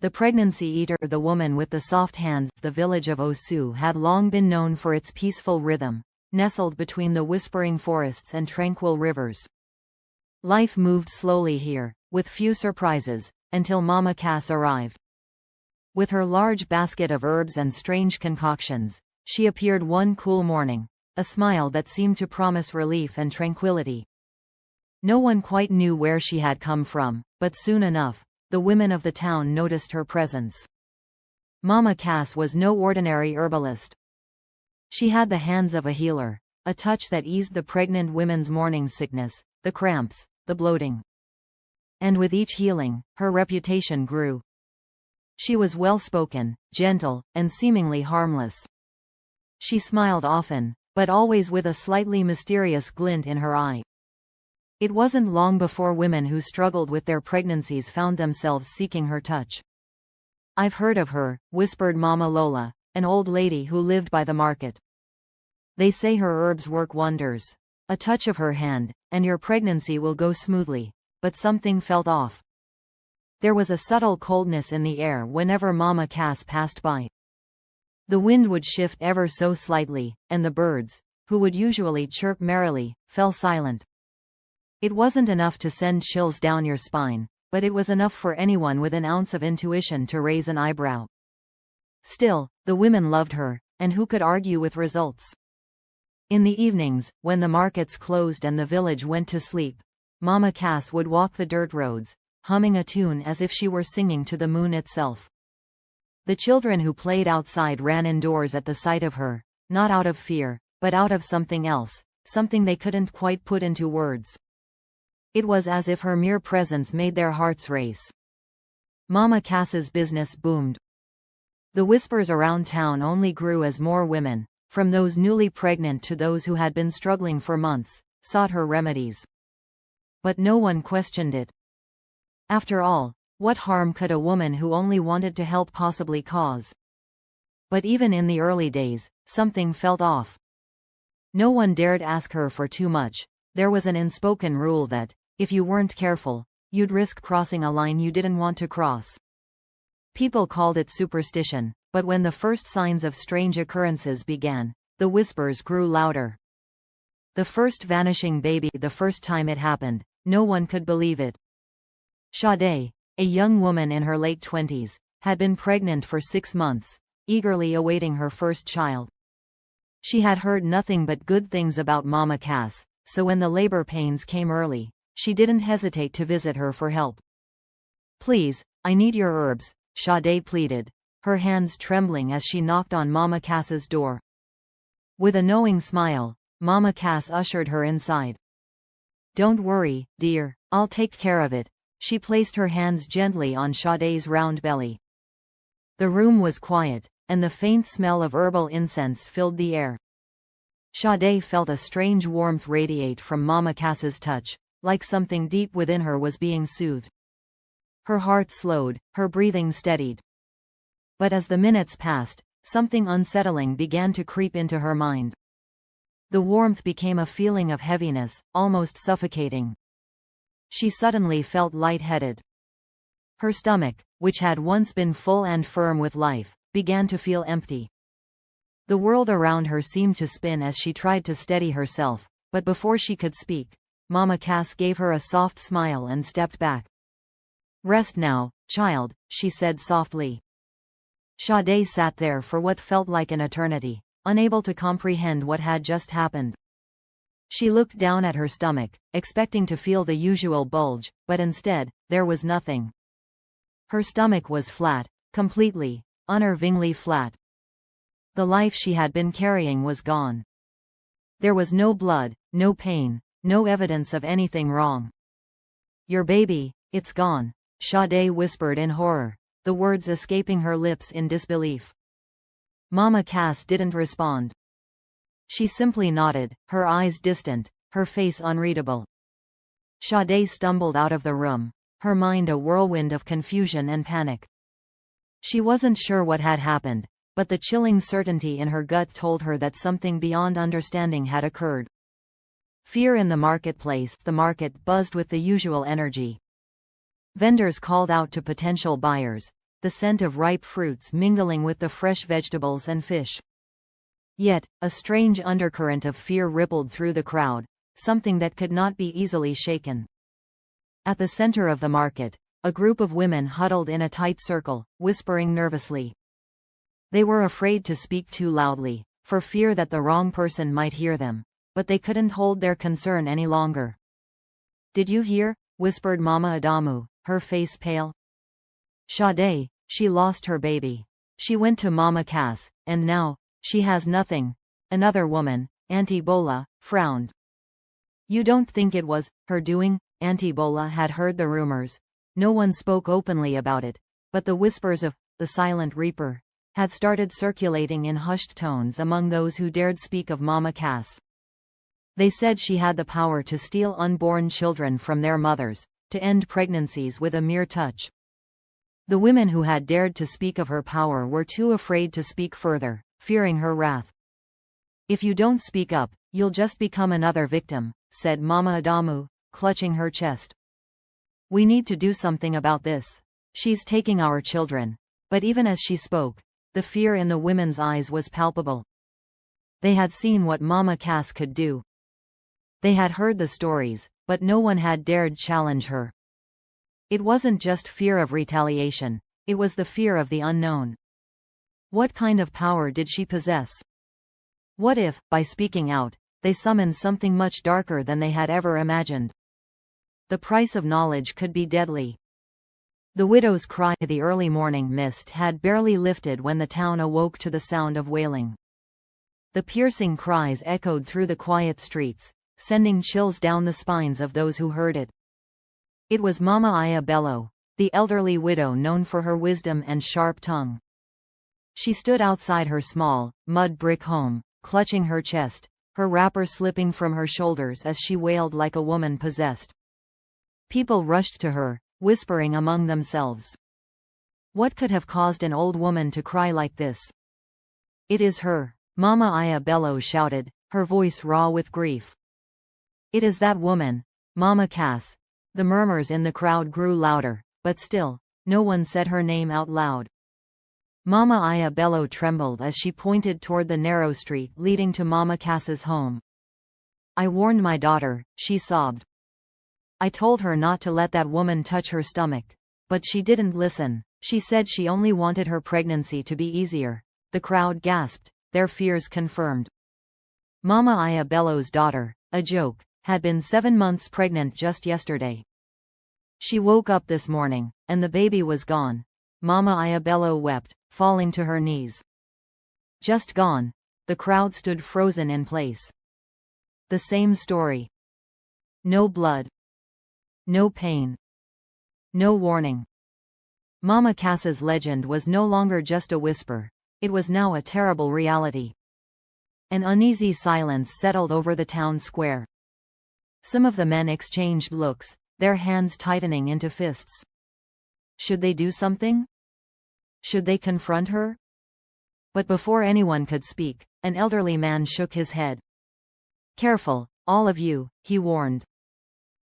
The pregnancy eater, the woman with the soft hands. The village of Osu had long been known for its peaceful rhythm, nestled between the whispering forests and tranquil rivers. Life moved slowly here, with few surprises, until Mama Cass arrived. With her large basket of herbs and strange concoctions, she appeared one cool morning, a smile that seemed to promise relief and tranquility. No one quite knew where she had come from, but soon enough, the women of the town noticed her presence. Mama Cass was no ordinary herbalist. She had the hands of a healer, a touch that eased the pregnant women's morning sickness, the cramps, the bloating. And with each healing, her reputation grew. She was well-spoken, gentle, and seemingly harmless. She smiled often, but always with a slightly mysterious glint in her eye. It wasn't long before women who struggled with their pregnancies found themselves seeking her touch. "I've heard of her," whispered Mama Lola, an old lady who lived by the market. "They say her herbs work wonders. A touch of her hand, and your pregnancy will go smoothly." But something felt off. There was a subtle coldness in the air whenever Mama Cass passed by. The wind would shift ever so slightly, and the birds, who would usually chirp merrily, fell silent. It wasn't enough to send chills down your spine, but it was enough for anyone with an ounce of intuition to raise an eyebrow. Still, the women loved her, and who could argue with results? In the evenings, when the markets closed and the village went to sleep, Mama Cass would walk the dirt roads, humming a tune as if she were singing to the moon itself. The children who played outside ran indoors at the sight of her, not out of fear, but out of something else, something they couldn't quite put into words. It was as if her mere presence made their hearts race. Mama Cass's business boomed. The whispers around town only grew as more women, from those newly pregnant to those who had been struggling for months, sought her remedies. But no one questioned it. After all, what harm could a woman who only wanted to help possibly cause? But even in the early days, something felt off. No one dared ask her for too much. There was an unspoken rule that, if you weren't careful, you'd risk crossing a line you didn't want to cross. People called it superstition, but when the first signs of strange occurrences began, the whispers grew louder. The first vanishing baby, the first time it happened, no one could believe it. Sade, a young woman in her late 20s, had been pregnant for 6 months, eagerly awaiting her first child. She had heard nothing but good things about Mama Cass, so when the labor pains came early, she didn't hesitate to visit her for help. "Please, I need your herbs," Sade pleaded, her hands trembling as she knocked on Mama Cass's door. With a knowing smile, Mama Cass ushered her inside. "Don't worry, dear, I'll take care of it." She placed her hands gently on Sade's round belly. The room was quiet, and the faint smell of herbal incense filled the air. Sade felt a strange warmth radiate from Mama Cass's touch, like something deep within her was being soothed. Her heart slowed, her breathing steadied. But as the minutes passed, something unsettling began to creep into her mind. The warmth became a feeling of heaviness, almost suffocating. She suddenly felt lightheaded. Her stomach, which had once been full and firm with life, began to feel empty. The world around her seemed to spin as she tried to steady herself, but before she could speak, Mama Cass gave her a soft smile and stepped back. "Rest now, child," she said softly. Sade sat there for what felt like an eternity, unable to comprehend what had just happened. She looked down at her stomach, expecting to feel the usual bulge, but instead, there was nothing. Her stomach was flat, completely, unnervingly flat. The life she had been carrying was gone. There was no blood, no pain, no evidence of anything wrong. "Your baby, it's gone," Sade whispered in horror, the words escaping her lips in disbelief. Mama Cass didn't respond. She simply nodded, her eyes distant, her face unreadable. Sade stumbled out of the room, her mind a whirlwind of confusion and panic. She wasn't sure what had happened, but the chilling certainty in her gut told her that something beyond understanding had occurred. Fear in the marketplace. The market buzzed with the usual energy. Vendors called out to potential buyers, the scent of ripe fruits mingling with the fresh vegetables and fish. Yet, a strange undercurrent of fear rippled through the crowd, something that could not be easily shaken. At the center of the market, a group of women huddled in a tight circle, whispering nervously. They were afraid to speak too loudly, for fear that the wrong person might hear them, but they couldn't hold their concern any longer. "Did you hear?" whispered Mama Adamu, her face pale. "Sade, she lost her baby. She went to Mama Cass, and now, she has nothing." Another woman, Auntie Bola, frowned. "You don't think it was her doing?" Auntie Bola had heard the rumors. No one spoke openly about it, but the whispers of the Silent Reaper had started circulating in hushed tones among those who dared speak of Mama Cass. They said she had the power to steal unborn children from their mothers, to end pregnancies with a mere touch. The women who had dared to speak of her power were too afraid to speak further, fearing her wrath. "If you don't speak up, you'll just become another victim," said Mama Adamu, clutching her chest. "We need to do something about this. She's taking our children." But even as she spoke, the fear in the women's eyes was palpable. They had seen what Mama Cass could do. They had heard the stories, but no one had dared challenge her. It wasn't just fear of retaliation, it was the fear of the unknown. What kind of power did she possess? What if, by speaking out, they summoned something much darker than they had ever imagined? The price of knowledge could be deadly. The widow's cry. The early morning mist had barely lifted when the town awoke to the sound of wailing. The piercing cries echoed through the quiet streets, sending chills down the spines of those who heard it. It was Mama Aya Bello, the elderly widow known for her wisdom and sharp tongue. She stood outside her small, mud brick home, clutching her chest, her wrapper slipping from her shoulders as she wailed like a woman possessed. People rushed to her, whispering among themselves. What could have caused an old woman to cry like this? "It is her," Mama Aya Bello shouted, her voice raw with grief. "It is that woman, Mama Cass." The murmurs in the crowd grew louder, but still, no one said her name out loud. Mama Aya Bello trembled as she pointed toward the narrow street leading to Mama Cass's home. "I warned my daughter," she sobbed. "I told her not to let that woman touch her stomach. But she didn't listen. She said she only wanted her pregnancy to be easier." The crowd gasped, their fears confirmed. Mama Aya Bello's daughter, a joke, had been 7 months pregnant just yesterday. She woke up this morning, and the baby was gone. Mama Aya Bello wept, falling to her knees. "Just gone." The crowd stood frozen in place. The same story. No blood. No pain. No warning. Mama Cass's legend was no longer just a whisper, it was now a terrible reality. An uneasy silence settled over the town square. Some of the men exchanged looks, their hands tightening into fists. Should they do something? Should they confront her? But before anyone could speak, an elderly man shook his head. "Careful, all of you," he warned.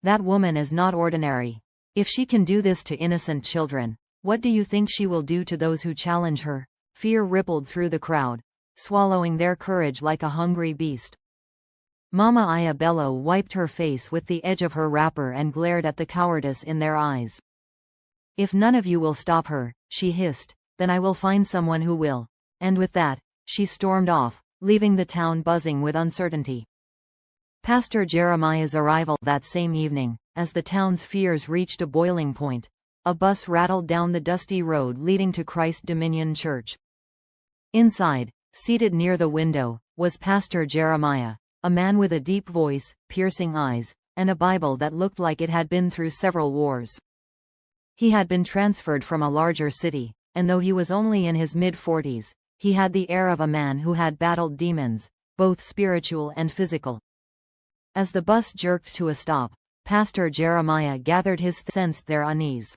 "That woman is not ordinary. If she can do this to innocent children, what do you think she will do to those who challenge her?" Fear rippled through the crowd, swallowing their courage like a hungry beast. Mama Aya Bello wiped her face with the edge of her wrapper and glared at the cowardice in their eyes. "If none of you will stop her," she hissed, "then I will find someone who will." And with that, she stormed off, leaving the town buzzing with uncertainty. Pastor Jeremiah's arrival that same evening, as the town's fears reached a boiling point, a bus rattled down the dusty road leading to Christ Dominion Church. Inside, seated near the window, was Pastor Jeremiah, a man with a deep voice, piercing eyes, and a Bible that looked like it had been through several wars. He had been transferred from a larger city, and though he was only in his mid-40s, he had the air of a man who had battled demons, both spiritual and physical. As the bus jerked to a stop, Pastor Jeremiah gathered his sensed their unease.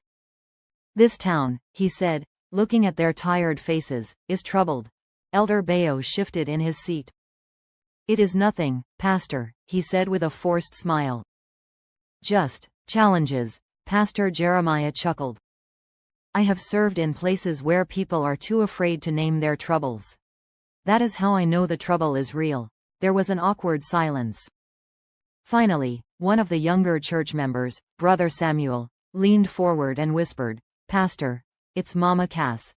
"This town," he said, looking at their tired faces, "is troubled." Elder Bayo shifted in his seat. "It is nothing, Pastor," he said with a forced smile. "Just challenges." Pastor Jeremiah chuckled. I have served in places where people are too afraid to name their troubles. That is how I know the trouble is real." There was an awkward silence. Finally, one of the younger church members, Brother Samuel, leaned forward and whispered, "Pastor, it's Mama Cass."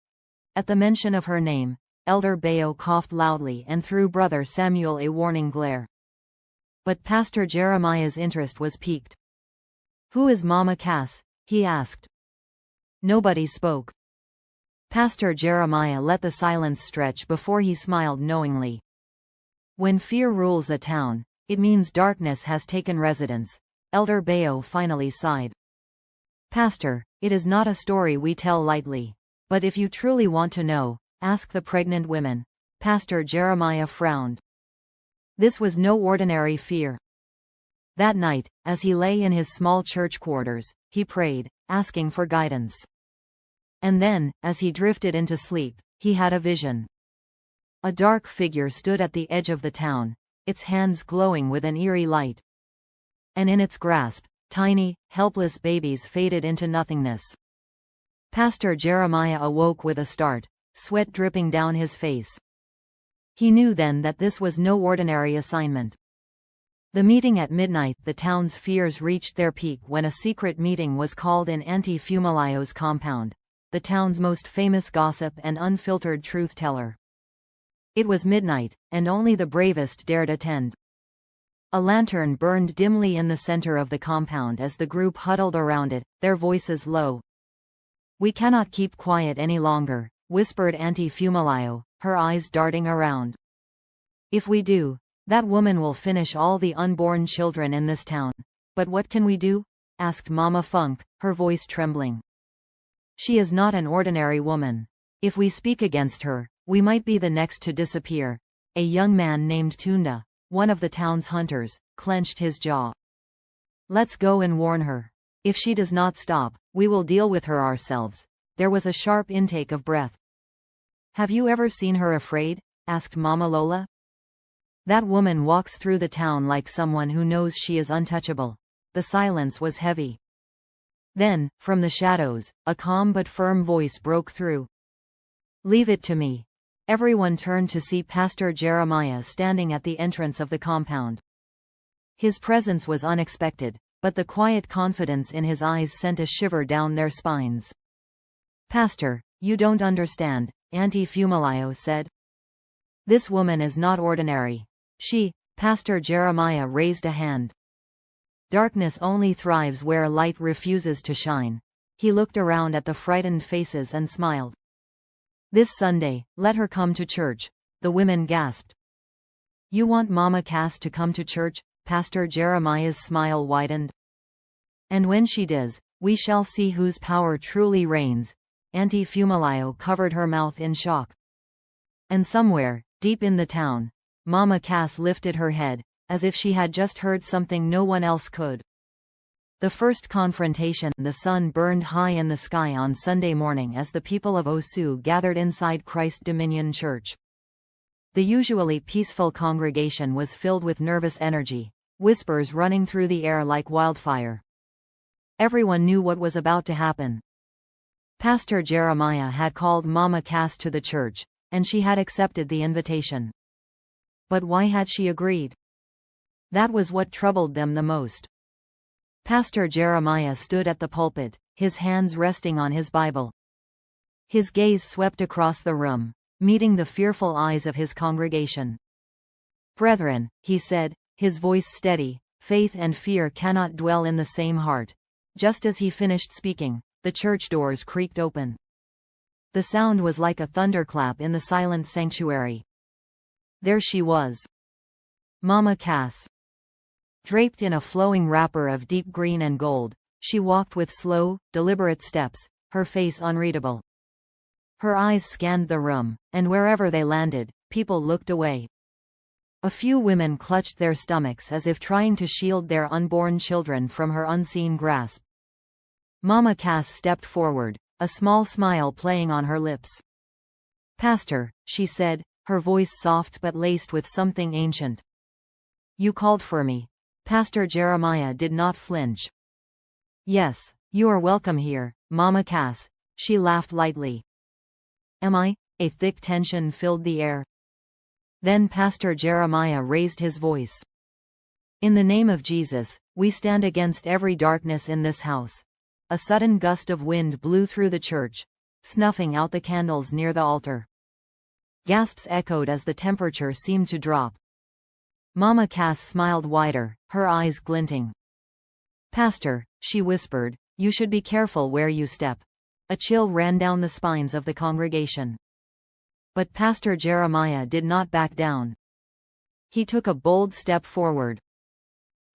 At the mention of her name, Elder Bayo coughed loudly and threw Brother Samuel a warning glare. But Pastor Jeremiah's interest was piqued. "Who is Mama Cass?" he asked. Nobody spoke. Pastor Jeremiah let the silence stretch before he smiled knowingly. "When fear rules a town, it means darkness has taken residence." Elder Bayo finally sighed. "Pastor, it is not a story we tell lightly. But if you truly want to know, ask the pregnant women." Pastor Jeremiah frowned. This was no ordinary fear. That night, as he lay in his small church quarters, he prayed, asking for guidance. And then, as he drifted into sleep, he had a vision. A dark figure stood at the edge of the town, its hands glowing with an eerie light. And in its grasp, tiny, helpless babies faded into nothingness. Pastor Jeremiah awoke with a start, sweat dripping down his face. He knew then that this was no ordinary assignment. The meeting at midnight. The town's fears reached their peak when a secret meeting was called in Auntie Fumilayo's compound, the town's most famous gossip and unfiltered truth-teller. It was midnight, and only the bravest dared attend. A lantern burned dimly in the center of the compound as the group huddled around it, their voices low. "We cannot keep quiet any longer," whispered Auntie Fumilayo, her eyes darting around. "If we do, that woman will finish all the unborn children in this town." "But what can we do?" asked Mama Funk, her voice trembling. "She is not an ordinary woman. If we speak against her, we might be the next to disappear." A young man named Tunda, one of the town's hunters, clenched his jaw. "Let's go and warn her. If she does not stop, we will deal with her ourselves." There was a sharp intake of breath. "Have you ever seen her afraid?" asked Mama Lola. "That woman walks through the town like someone who knows she is untouchable." The silence was heavy. Then, from the shadows, a calm but firm voice broke through. "Leave it to me." Everyone turned to see Pastor Jeremiah standing at the entrance of the compound. His presence was unexpected, but the quiet confidence in his eyes sent a shiver down their spines. "Pastor, you don't understand," Auntie Fumilayo said. "This woman is not ordinary. Pastor Jeremiah raised a hand. "Darkness only thrives where light refuses to shine." He looked around at the frightened faces and smiled. "This Sunday, let her come to church," the women gasped. "You want Mama Cass to come to church?" Pastor Jeremiah's smile widened. "And when she does, we shall see whose power truly reigns." Auntie Fumilayo covered her mouth in shock. And somewhere, deep in the town, Mama Cass lifted her head, as if she had just heard something no one else could. The first confrontation. The sun burned high in the sky on Sunday morning as the people of Osu gathered inside Christ Dominion Church. The usually peaceful congregation was filled with nervous energy, whispers running through the air like wildfire. Everyone knew what was about to happen. Pastor Jeremiah had called Mama Cass to the church, and she had accepted the invitation. But why had she agreed? That was what troubled them the most. Pastor Jeremiah stood at the pulpit, his hands resting on his Bible. His gaze swept across the room, meeting the fearful eyes of his congregation. "Brethren," he said, his voice steady, "faith and fear cannot dwell in the same heart." Just as he finished speaking, the church doors creaked open. The sound was like a thunderclap in the silent sanctuary. There she was. Mama Cass. Draped in a flowing wrapper of deep green and gold, she walked with slow, deliberate steps, her face unreadable. Her eyes scanned the room, and wherever they landed, people looked away. A few women clutched their stomachs as if trying to shield their unborn children from her unseen grasp. Mama Cass stepped forward, a small smile playing on her lips. "Pastor," she said, her voice soft but laced with something ancient. "You called for me." Pastor Jeremiah did not flinch. "Yes, you are welcome here, Mama Cass." she laughed lightly. Am I? A thick tension filled the air. Then Pastor Jeremiah raised his voice. In the name of Jesus, we stand against every darkness in this house. A sudden gust of wind blew through the church, snuffing out the candles near the altar. Gasps echoed as the temperature seemed to drop. Mama Cass smiled wider, her eyes glinting. Pastor, she whispered, you should be careful where you step. A chill ran down the spines of the congregation. But Pastor Jeremiah did not back down. He took a bold step forward.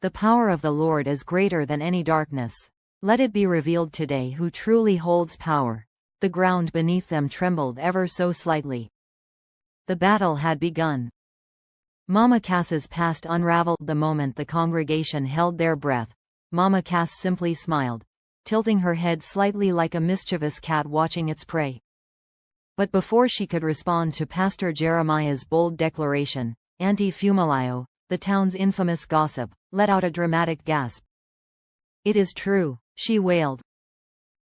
The power of the Lord is greater than any darkness. Let it be revealed today who truly holds power. The ground beneath them trembled ever so slightly. The battle had begun. Mama Cass's past unraveled the moment the congregation held their breath. Mama Cass simply smiled, tilting her head slightly like a mischievous cat watching its prey. But before she could respond to Pastor Jeremiah's bold declaration, Auntie Fumilayo, the town's infamous gossip, let out a dramatic gasp. It is true, she wailed.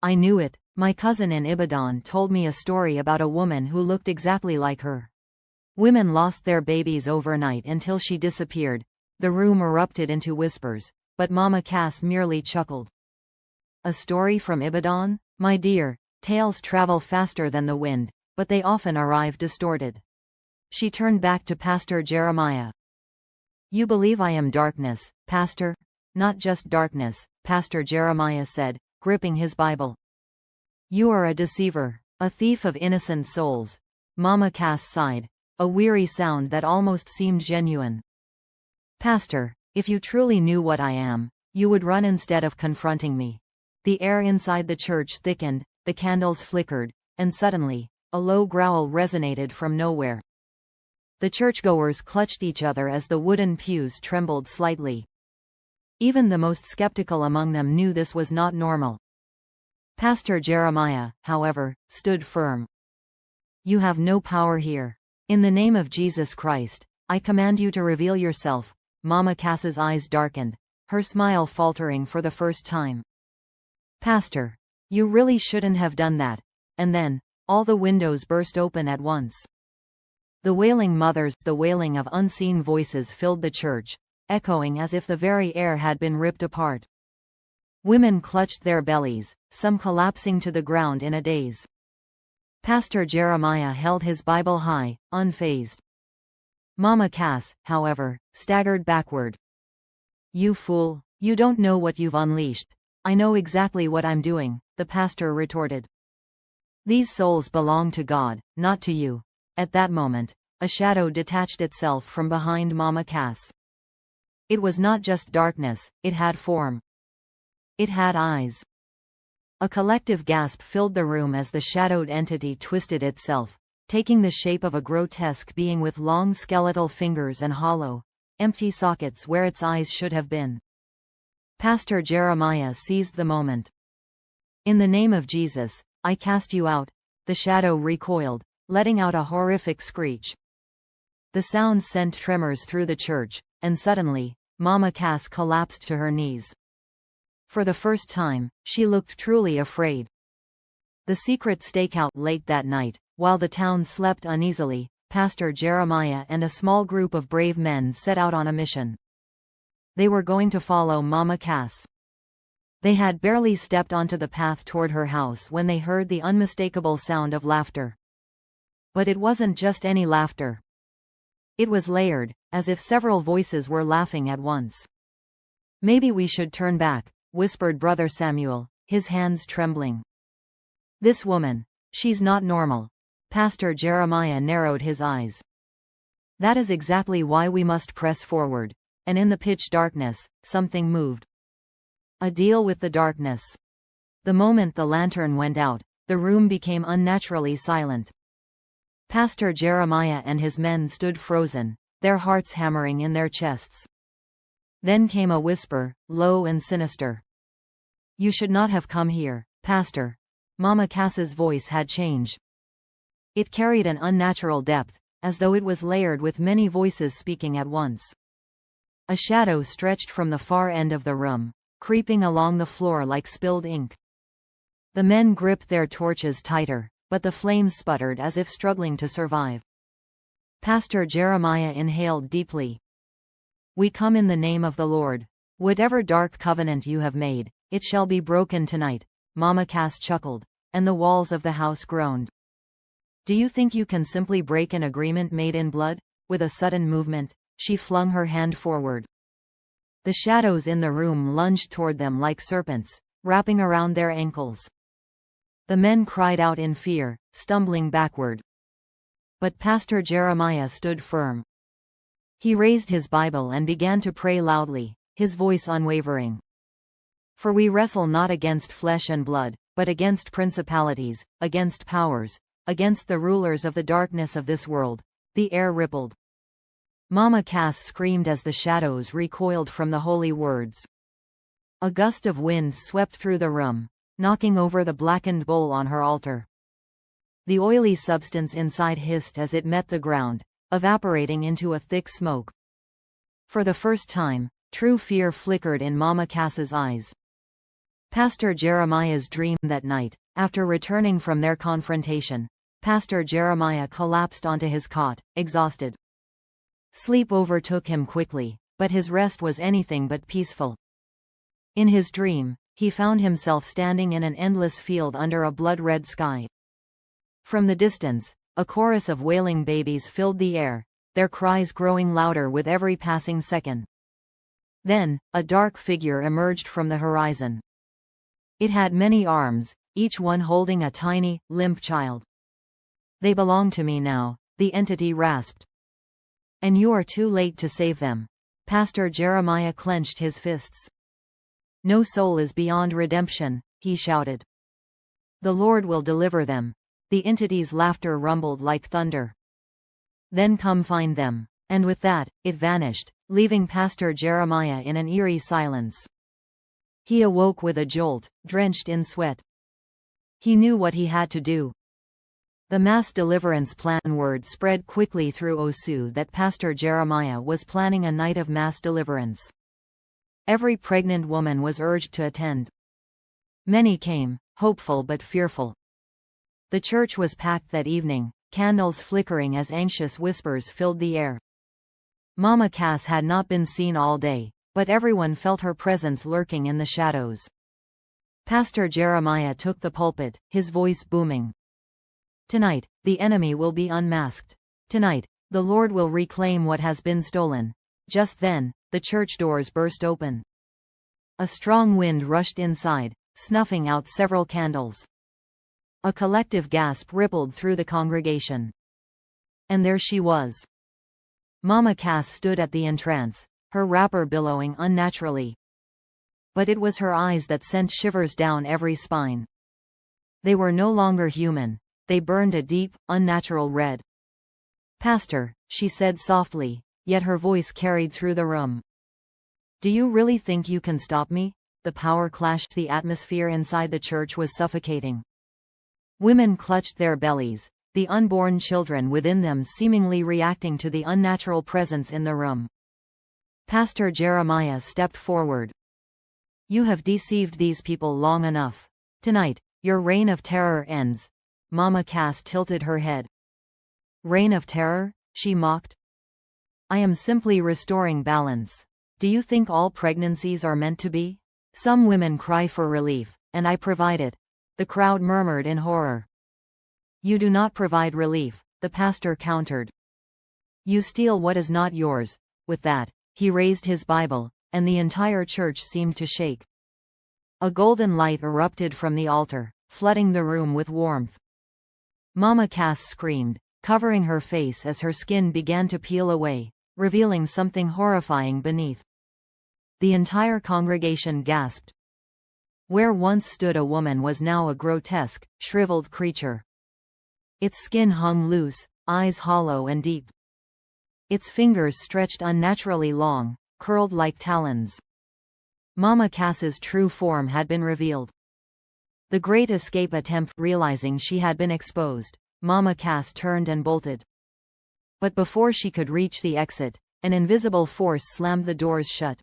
I knew it. My cousin in Ibadan told me a story about a woman who looked exactly like her. Women lost their babies overnight until she disappeared. The room erupted into whispers, but Mama Cass merely chuckled. A story from Ibadan? My dear, tales travel faster than the wind, but they often arrive distorted. She turned back to Pastor Jeremiah. You believe I am darkness, Pastor? Not just darkness, Pastor Jeremiah said, gripping his Bible. You are a deceiver, a thief of innocent souls. Mama Cass sighed, a weary sound that almost seemed genuine. Pastor, if you truly knew what I am, you would run instead of confronting me. The air inside the church thickened, the candles flickered, and suddenly, a low growl resonated from nowhere. The churchgoers clutched each other as the wooden pews trembled slightly. Even the most skeptical among them knew this was not normal. Pastor Jeremiah, however, stood firm. You have no power here. In the name of Jesus Christ, I command you to reveal yourself. Mama Cass's eyes darkened, her smile faltering for the first time. Pastor, you really shouldn't have done that. And then, all the windows burst open at once. The wailing mothers, the wailing of unseen voices filled the church, echoing as if the very air had been ripped apart. Women clutched their bellies, some collapsing to the ground in a daze. Pastor Jeremiah held his Bible high, unfazed. Mama Cass, however, staggered backward. You fool, you don't know what you've unleashed. I know exactly what I'm doing, the pastor retorted. These souls belong to God, not to you. At that moment, a shadow detached itself from behind Mama Cass. It was not just darkness, it had form. It had eyes. A collective gasp filled the room as the shadowed entity twisted itself, taking the shape of a grotesque being with long skeletal fingers and hollow, empty sockets where its eyes should have been. Pastor Jeremiah seized the moment. In the name of Jesus, I cast you out. The shadow recoiled, letting out a horrific screech. The sound sent tremors through the church, and suddenly, Mama Cass collapsed to her knees. For the first time, she looked truly afraid. The secret stakeout late that night, while the town slept uneasily, Pastor Jeremiah and a small group of brave men set out on a mission. They were going to follow Mama Cass. They had barely stepped onto the path toward her house when they heard the unmistakable sound of laughter. But it wasn't just any laughter. It was layered, as if several voices were laughing at once. Maybe we should turn back, whispered Brother Samuel, his hands trembling. This woman, she's not normal. Pastor Jeremiah narrowed his eyes. That is exactly why we must press forward. And in the pitch darkness, something moved. A deal with the darkness. The moment the lantern went out, the room became unnaturally silent. Pastor Jeremiah and his men stood frozen, their hearts hammering in their chests. Then came a whisper, low and sinister. You should not have come here, Pastor. Mama Cass's voice had changed. It carried an unnatural depth, as though it was layered with many voices speaking at once. A shadow stretched from the far end of the room, creeping along the floor like spilled ink. The men gripped their torches tighter, but the flames sputtered as if struggling to survive. Pastor Jeremiah inhaled deeply. "We come in the name of the Lord. Whatever dark covenant you have made, it shall be broken tonight." Mama Cass chuckled, and the walls of the house groaned. "Do you think you can simply break an agreement made in blood?" With a sudden movement, she flung her hand forward. The shadows in the room lunged toward them like serpents, wrapping around their ankles. The men cried out in fear, stumbling backward. But Pastor Jeremiah stood firm. He raised his Bible and began to pray loudly, his voice unwavering. "For we wrestle not against flesh and blood, but against principalities, against powers, against the rulers of the darkness of this world." The air rippled. Mama Cass screamed as the shadows recoiled from the holy words. A gust of wind swept through the room, knocking over the blackened bowl on her altar. The oily substance inside hissed as it met the ground, evaporating into a thick smoke. For the first time, true fear flickered in Mama Cass's eyes. Pastor Jeremiah's dream that night, after returning from their confrontation, Pastor Jeremiah collapsed onto his cot, exhausted. Sleep overtook him quickly, but his rest was anything but peaceful. In his dream, he found himself standing in an endless field under a blood-red sky. From the distance, a chorus of wailing babies filled the air, their cries growing louder with every passing second. Then, a dark figure emerged from the horizon. It had many arms, each one holding a tiny, limp child. "They belong to me now," the entity rasped. "And you are too late to save them." Pastor Jeremiah clenched his fists. "No soul is beyond redemption," he shouted. "The Lord will deliver them." The entity's laughter rumbled like thunder. "Then come find them." And with that, it vanished, leaving Pastor Jeremiah in an eerie silence. He awoke with a jolt, drenched in sweat. He knew what he had to do. The mass deliverance plan. Word spread quickly through Osu that Pastor Jeremiah was planning a night of mass deliverance. Every pregnant woman was urged to attend. Many came, hopeful but fearful. The church was packed that evening, candles flickering as anxious whispers filled the air. Mama Cass had not been seen all day, but everyone felt her presence lurking in the shadows. Pastor Jeremiah took the pulpit, his voice booming. "Tonight, the enemy will be unmasked. Tonight, the Lord will reclaim what has been stolen." Just then, the church doors burst open. A strong wind rushed inside, snuffing out several candles. A collective gasp rippled through the congregation. And there she was. Mama Cass stood at the entrance, her wrapper billowing unnaturally. But it was her eyes that sent shivers down every spine. They were no longer human. They burned a deep, unnatural red. "Pastor," she said softly, yet her voice carried through the room. "Do you really think you can stop me?" The power clashed. The atmosphere inside the church was suffocating. Women clutched their bellies, the unborn children within them seemingly reacting to the unnatural presence in the room. Pastor Jeremiah stepped forward. "You have deceived these people long enough. Tonight, your reign of terror ends." Mama Cass tilted her head. "Reign of terror?" she mocked. "I am simply restoring balance. Do you think all pregnancies are meant to be? Some women cry for relief, and I provide it." The crowd murmured in horror. "You do not provide relief," the pastor countered. "You steal what is not yours." With that, he raised his Bible, and the entire church seemed to shake. A golden light erupted from the altar, flooding the room with warmth. Mama Cass screamed, covering her face as her skin began to peel away, revealing something horrifying beneath. The entire congregation gasped. Where once stood a woman was now a grotesque, shriveled creature. Its skin hung loose, eyes hollow and deep. Its fingers stretched unnaturally long, curled like talons. Mama Cass's true form had been revealed. The great escape attempt. Realizing she had been exposed, Mama Cass turned and bolted. But before she could reach the exit, an invisible force slammed the doors shut.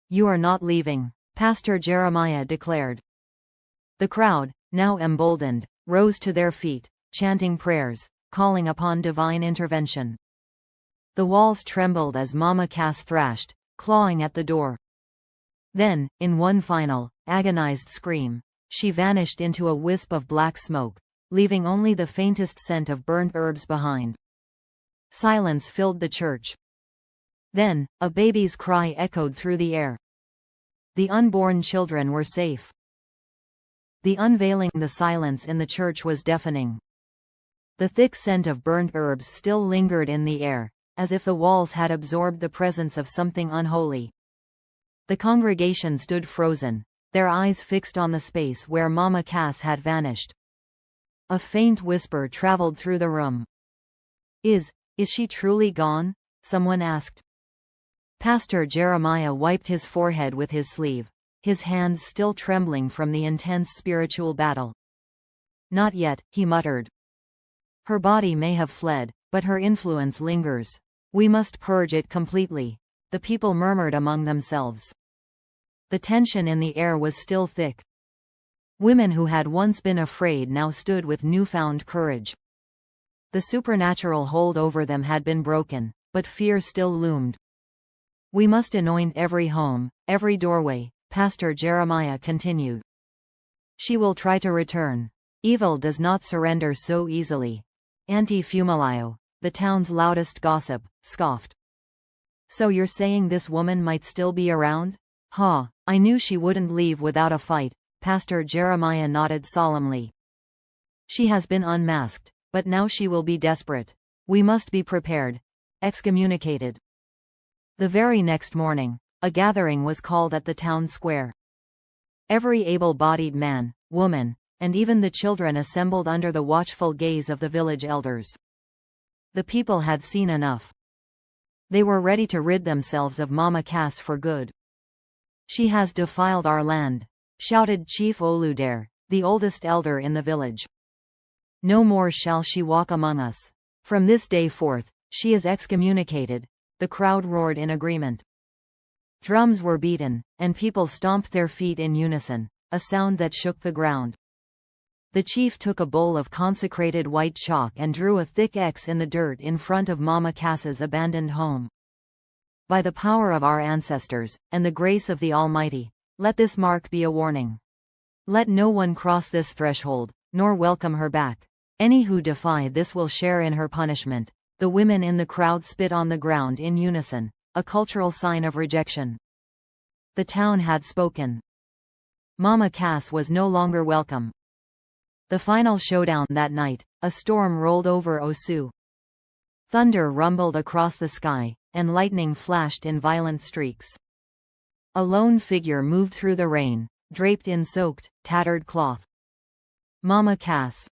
"You are not leaving," Pastor Jeremiah declared. The crowd, now emboldened, rose to their feet, chanting prayers, calling upon divine intervention. The walls trembled as Mama Cass thrashed, clawing at the door. Then, in one final, agonized scream, she vanished into a wisp of black smoke, leaving only the faintest scent of burnt herbs behind. Silence filled the church. Then, a baby's cry echoed through the air. The unborn children were safe. The silence in the church was deafening. The thick scent of burnt herbs still lingered in the air, as if the walls had absorbed the presence of something unholy. The congregation stood frozen, their eyes fixed on the space where Mama Cass had vanished. A faint whisper traveled through the room. Is she truly gone?" someone asked. Pastor Jeremiah wiped his forehead with his sleeve, his hands still trembling from the intense spiritual battle. "Not yet," he muttered. "Her body may have fled, but her influence lingers. We must purge it completely," the people murmured among themselves. The tension in the air was still thick. Women who had once been afraid now stood with newfound courage. The supernatural hold over them had been broken, but fear still loomed. "We must anoint every home, every doorway," Pastor Jeremiah continued. "She will try to return. Evil does not surrender so easily." Auntie Fumalio, the town's loudest gossip, scoffed. "So you're saying this woman might still be around?" "Ha, I knew she wouldn't leave without a fight," Pastor Jeremiah nodded solemnly. "She has been unmasked, but now she will be desperate. We must be prepared. Excommunicated." The very next morning, a gathering was called at the town square. Every able-bodied man, woman, and even the children assembled under the watchful gaze of the village elders. The people had seen enough. They were ready to rid themselves of Mama Cass for good. "She has defiled our land," shouted Chief Oludare, the oldest elder in the village. "No more shall she walk among us. From this day forth, she is excommunicated," the crowd roared in agreement. Drums were beaten, and people stomped their feet in unison, a sound that shook the ground. The chief took a bowl of consecrated white chalk and drew a thick X in the dirt in front of Mama Cass's abandoned home. "By the power of our ancestors, and the grace of the Almighty, let this mark be a warning. Let no one cross this threshold, nor welcome her back. Any who defy this will share in her punishment." The women in the crowd spit on the ground in unison, a cultural sign of rejection. The town had spoken. Mama Cass was no longer welcome. The final showdown that night, a storm rolled over Osu. Thunder rumbled across the sky, and lightning flashed in violent streaks. A lone figure moved through the rain, draped in soaked, tattered cloth. Mama Cass.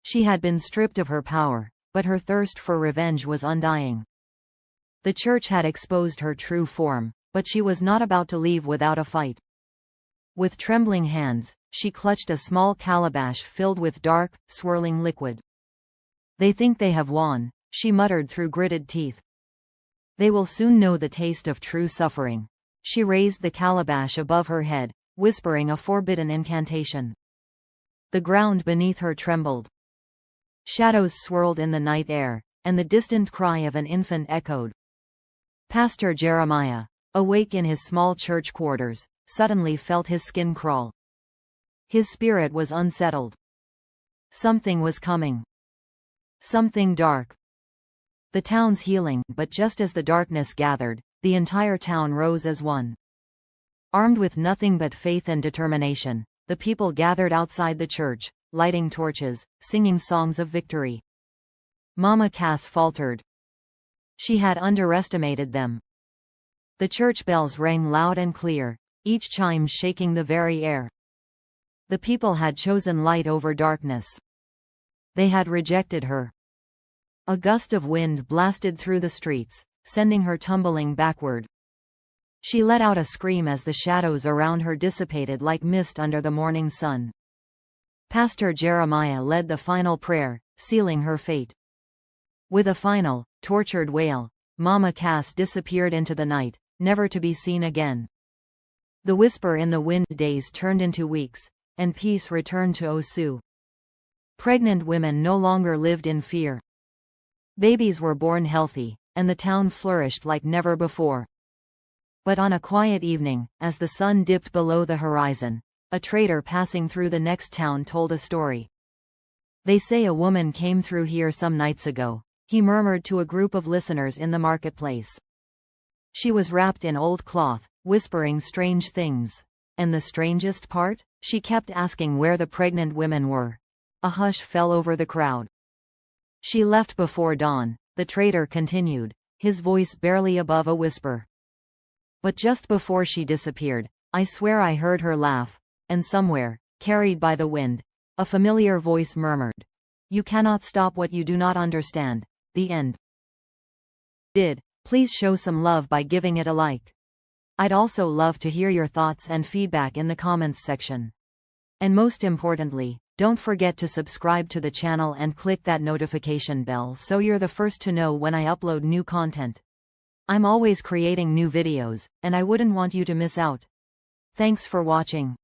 She had been stripped of her power, but her thirst for revenge was undying. The church had exposed her true form, but she was not about to leave without a fight. With trembling hands, she clutched a small calabash filled with dark, swirling liquid. "They think they have won," she muttered through gritted teeth. "They will soon know the taste of true suffering." She raised the calabash above her head, whispering a forbidden incantation. The ground beneath her trembled. Shadows swirled in the night air, and the distant cry of an infant echoed. Pastor Jeremiah, awake in his small church quarters, suddenly felt his skin crawl. His spirit was unsettled. Something was coming. Something dark. The town's healing, but just as the darkness gathered, the entire town rose as one. Armed with nothing but faith and determination, the people gathered outside the church, lighting torches, singing songs of victory. Mama Cass faltered. She had underestimated them. The church bells rang loud and clear, each chime shaking the very air. The people had chosen light over darkness. They had rejected her. A gust of wind blasted through the streets, sending her tumbling backward. She let out a scream as the shadows around her dissipated like mist under the morning sun. Pastor Jeremiah led the final prayer, sealing her fate. With a final, tortured wail, Mama Cass disappeared into the night, never to be seen again. The whisper in the wind days turned into weeks, and peace returned to Osu. Pregnant women no longer lived in fear. Babies were born healthy, and the town flourished like never before. But on a quiet evening, as the sun dipped below the horizon, a trader passing through the next town told a story. "They say a woman came through here some nights ago," he murmured to a group of listeners in the marketplace. "She was wrapped in old cloth, whispering strange things. And the strangest part? She kept asking where the pregnant women were." A hush fell over the crowd. "She left before dawn," the trader continued, his voice barely above a whisper. "But just before she disappeared, I swear I heard her laugh, and somewhere, carried by the wind, a familiar voice murmured, 'You cannot stop what you do not understand.'" The end. Please show some love by giving it a like. I'd also love to hear your thoughts and feedback in the comments section. And most importantly, don't forget to subscribe to the channel and click that notification bell so you're the first to know when I upload new content. I'm always creating new videos, and I wouldn't want you to miss out. Thanks for watching.